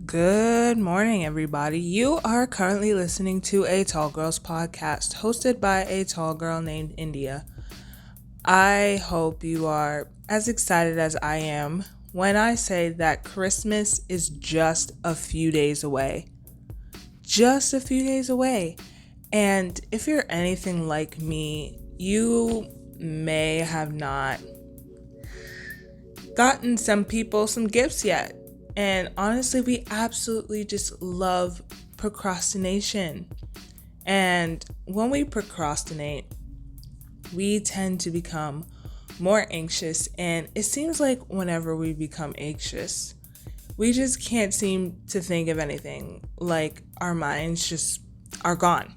Good morning, everybody. You are currently listening to a Tall Girls podcast hosted by a tall girl named India. I hope you are as excited as I am when I say that Christmas is just a few days away. Just a few days away. And if you're anything like me, you may have not gotten some people some gifts yet. And honestly, we absolutely just love procrastination. And when we procrastinate, we tend to become more anxious. And it seems like whenever we become anxious, we just can't seem to think of anything. Like our minds just are gone.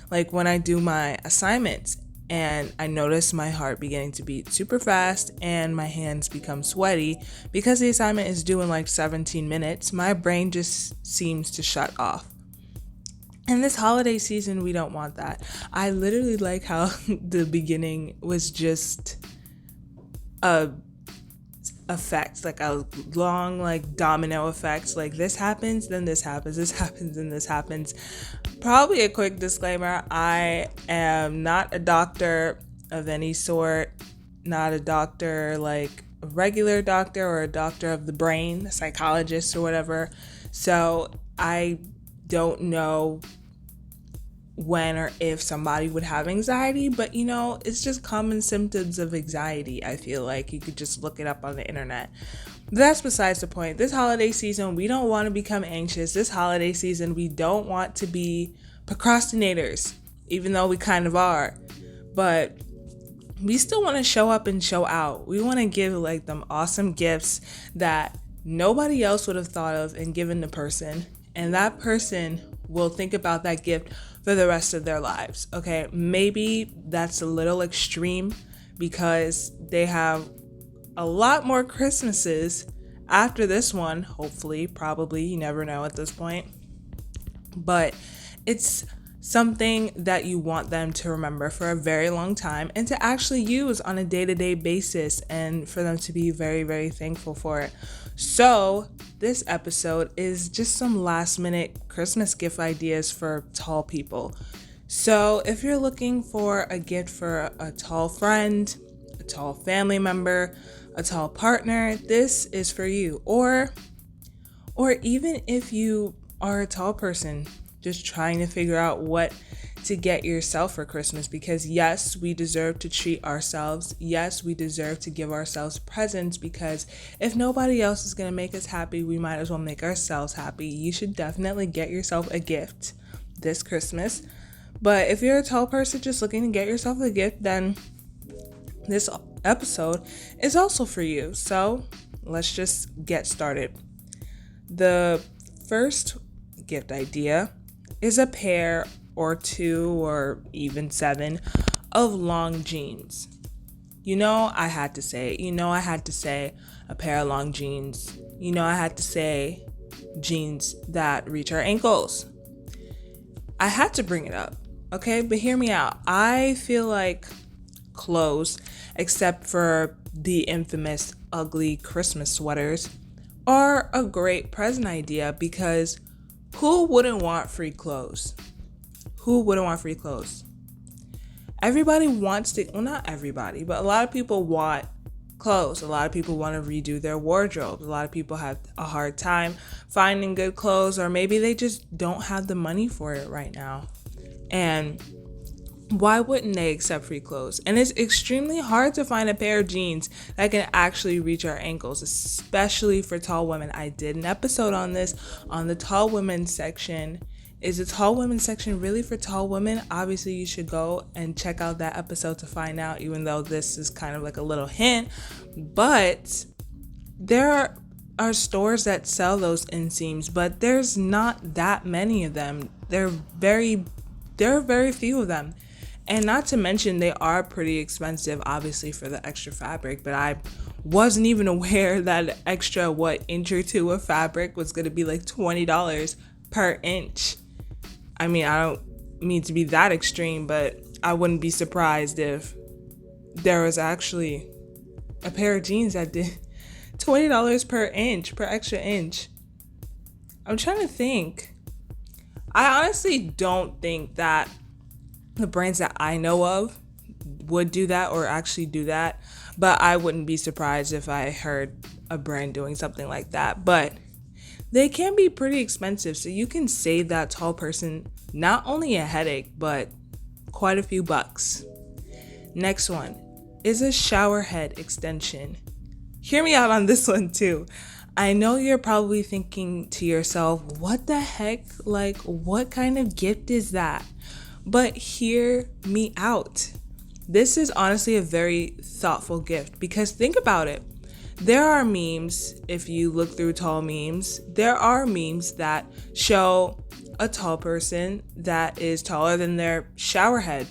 Like when I do my assignments and I notice my heart beginning to beat super fast and my hands become sweaty because the assignment is due in like 17 minutes, my brain just seems to shut off. And this holiday season, we don't want that. I literally like how the beginning was just a effect, like a long like domino effect. Like this happens, then this happens, this happens, then this happens. Probably a quick disclaimer, I am not a doctor of any sort, not a doctor like a regular doctor or a doctor of the brain, a psychologist or whatever. So I don't know when or if somebody would have anxiety, but it's just common symptoms of anxiety. I feel like you could just look it up on the internet. But that's besides the point. This holiday season, we don't want to become anxious. This holiday season, we don't want to be procrastinators, even though we kind of are. But we still want to show up and show out. We want to give like them awesome gifts that nobody else would have thought of and given the person. And that person will think about that gift for the rest of their lives. Okay, maybe that's a little extreme because they have a lot more Christmases after this one, hopefully, probably, you never know at this point. But it's something that you want them to remember for a very long time and to actually use on a day-to-day basis and for them to be very, very thankful for it. So this episode is just some last minute Christmas gift ideas for tall people. So if you're looking for a gift for a tall friend, a tall family member, a tall partner, this is for you. Or even if you are a tall person just trying to figure out what to get yourself for Christmas, because yes, we deserve to treat ourselves. Yes, we deserve to give ourselves presents, because if nobody else is going to make us happy, we might as well make ourselves happy. You should definitely get yourself a gift this Christmas. But if you're a tall person just looking to get yourself a gift, then this episode is also for you. So let's just get started. The first gift idea is a pair or two or even 7 of long jeans. I had to say a pair of long jeans. I had to say jeans that reach our ankles. I had to bring it up, okay? But hear me out. I feel like clothes, except for the infamous ugly Christmas sweaters, are a great present idea because who wouldn't want free clothes? Who wouldn't want free clothes? Everybody wants to, well, not everybody, but a lot of people want clothes. A lot of people want to redo their wardrobes. A lot of people have a hard time finding good clothes, or maybe they just don't have the money for it right now. And why wouldn't they accept free clothes? And it's extremely hard to find a pair of jeans that can actually reach our ankles, especially for tall women. I did an episode on this on the tall women section. Is the tall women section really for tall women? Obviously, you should go and check out that episode to find out, even though this is kind of like a little hint. But there are stores that sell those inseams, but there's not that many of them. There are very few of them. And not to mention, they are pretty expensive, obviously, for the extra fabric. But I wasn't even aware that extra, inch or two of fabric was going to be like $20 per inch. I mean, I don't mean to be that extreme, but I wouldn't be surprised if there was actually a pair of jeans that did $20 per extra inch. I'm trying to think. I honestly don't think that the brands that I know of would do that or actually do that, but I wouldn't be surprised if I heard a brand doing something like that. But they can be pretty expensive, so you can save that tall person not only a headache, but quite a few bucks. Next one is a shower head extension. Hear me out on this one too. I know you're probably thinking to yourself, what the heck? Like, what kind of gift is that? But hear me out. This is honestly a very thoughtful gift because think about it. There are memes, if you look through tall memes, there are memes that show a tall person that is taller than their shower head,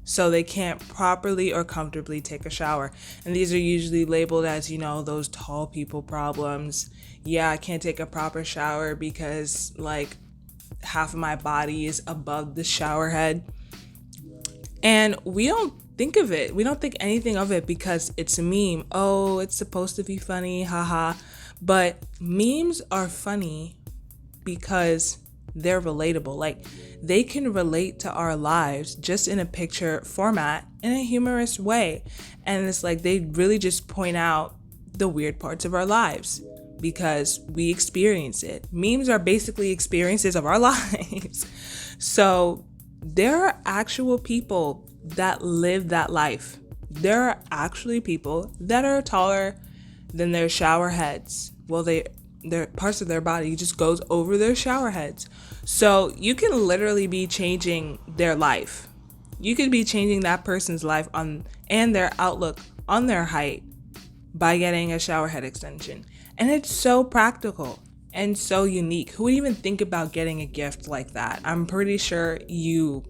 so they can't properly or comfortably take a shower. And these are usually labeled as, those tall people problems. Yeah, I can't take a proper shower because like half of my body is above the shower head. And we don't think of it. We don't think anything of it because it's a meme. Oh, it's supposed to be funny, haha. But memes are funny because they're relatable. Like, they can relate to our lives just in a picture format in a humorous way. And it's like they really just point out the weird parts of our lives because we experience it. Memes are basically experiences of our lives. So there are actual people that live that life. There are actually people that are taller than their shower heads. Well, their parts of their body just goes over their shower heads. So you can literally be changing their life. You could be changing that person's life and their outlook on their height by getting a shower head extension. And it's so practical and so unique. Who would even think about getting a gift like that? I'm pretty sure you,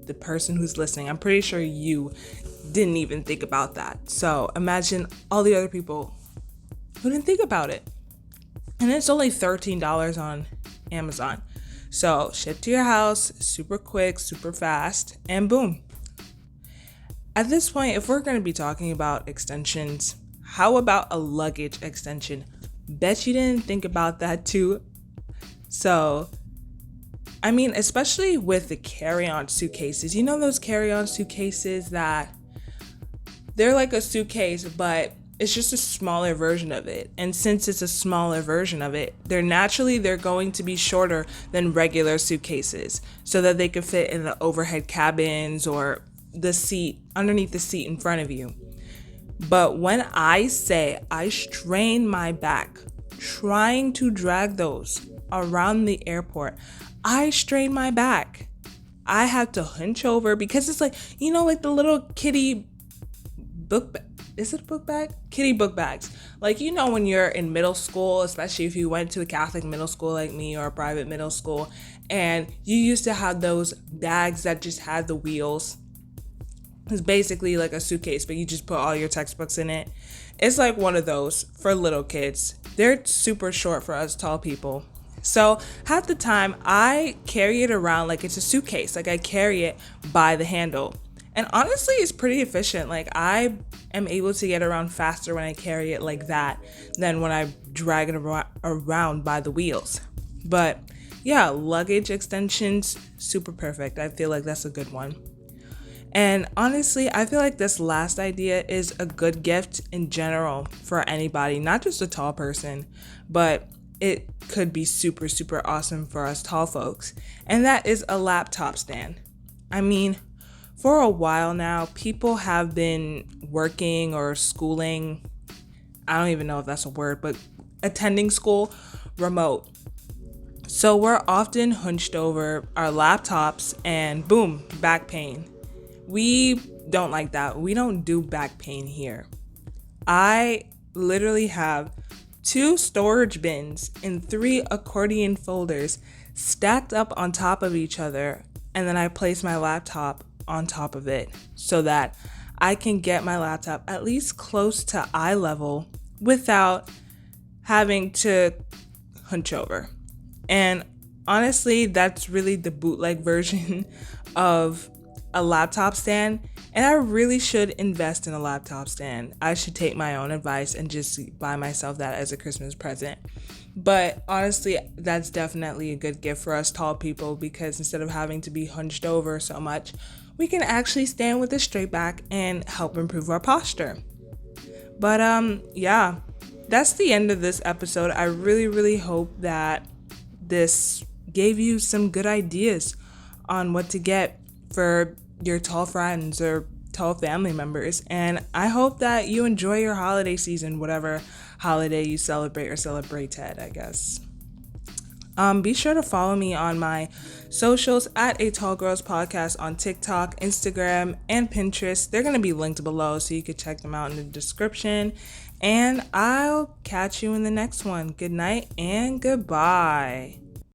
the person who's listening, I'm pretty sure you didn't even think about that. So imagine all the other people who didn't think about it. And it's only $13 on Amazon. So ship to your house, super quick, super fast, and boom. At this point, if we're going to be talking about extensions, how about a luggage extension? Bet you didn't think about that too. So, I mean, especially with the carry-on suitcases. You know those carry-on suitcases that they're like a suitcase, but it's just a smaller version of it. And since it's a smaller version of it, they're going to be shorter than regular suitcases so that they can fit in the overhead cabins or the seat, underneath the seat in front of you. But when I say I strain my back trying to drag those around the airport, I strain my back. I have to hunch over because it's like, like the little kitty book bag. Is it a book bag? Kitty book bags. Like, when you're in middle school, especially if you went to a Catholic middle school like me or a private middle school, and you used to have those bags that just had the wheels. It's basically like a suitcase, but you just put all your textbooks in it. It's like one of those for little kids. They're super short for us tall people. So half the time I carry it around like it's a suitcase. Like I carry it by the handle. And honestly, it's pretty efficient. Like I am able to get around faster when I carry it like that than when I drag it around by the wheels. But yeah, luggage extensions, super perfect. I feel like that's a good one. And honestly, I feel like this last idea is a good gift in general for anybody, not just a tall person, but it could be super, super awesome for us tall folks. And that is a laptop stand. I mean, for a while now, people have been working or schooling, I don't even know if that's a word, but attending school remote. So we're often hunched over our laptops and boom, back pain. We don't like that. We don't do back pain here. I literally have 2 storage bins and 3 accordion folders stacked up on top of each other, and then I place my laptop on top of it so that I can get my laptop at least close to eye level without having to hunch over. And honestly, that's really the bootleg version of a laptop stand, and I really should invest in a laptop stand. I should take my own advice and just buy myself that as a Christmas present But honestly, that's definitely a good gift for us tall people because instead of having to be hunched over so much, we can actually stand with a straight back and help improve our posture. But yeah, that's the end of this episode. I really hope that this gave you some good ideas on what to get for your tall friends or tall family members. And I hope that you enjoy your holiday season, whatever holiday you celebrate or celebrated, I guess. Be sure to follow me on my socials at A Tall Girls Podcast on TikTok, Instagram, and Pinterest. They're going to be linked below so you can check them out in the description. And I'll catch you in the next one. Good night and goodbye.